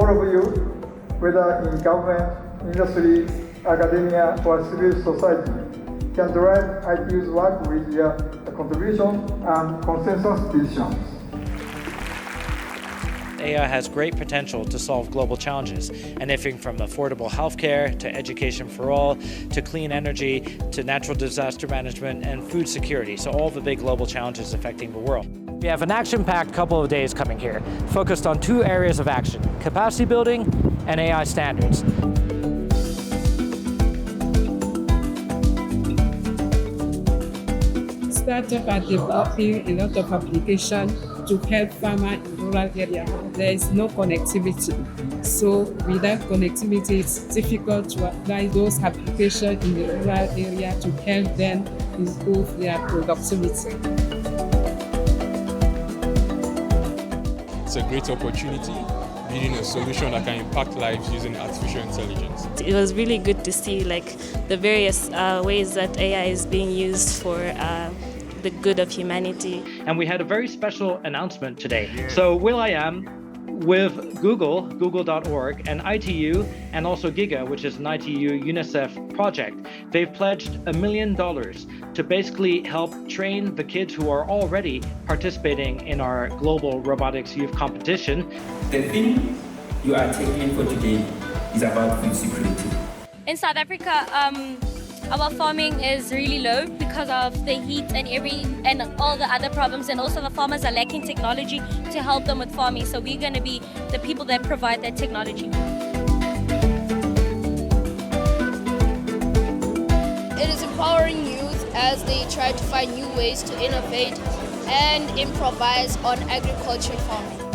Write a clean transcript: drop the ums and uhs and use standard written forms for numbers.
all of you, whether in government, industry, academia, or civil society, can drive ITU's work with your contribution and consensus decisions. AI has great potential to solve global challenges, anything from affordable healthcare to education for all, to clean energy, to natural disaster management and food security, so all the big global challenges affecting the world. We have an action-packed couple of days coming here, focused on two areas of action: capacity building and AI standards. Startups are developing a lot of applications to help farmers in rural areas. There is no connectivity. So without connectivity, it's difficult to apply those applications in the rural area to help them improve their productivity. It's a great opportunity, building a solution that can impact lives using artificial intelligence. It was really good to see the various ways that AI is being used for the good of humanity. And we had a very special announcement today. So Will.i.am with Google, google.org, and ITU, and also GIGA, which is an ITU UNICEF project, they've pledged $1 million to basically help train the kids who are already participating in our global robotics youth competition. The thing you are taking for today is about food security. In South Africa, our farming is really low because of the heat and all the other problems, and also the farmers are lacking technology to help them with farming. So we're going to be the people that provide that technology. It is empowering youth as they try to find new ways to innovate and improvise on agriculture farming.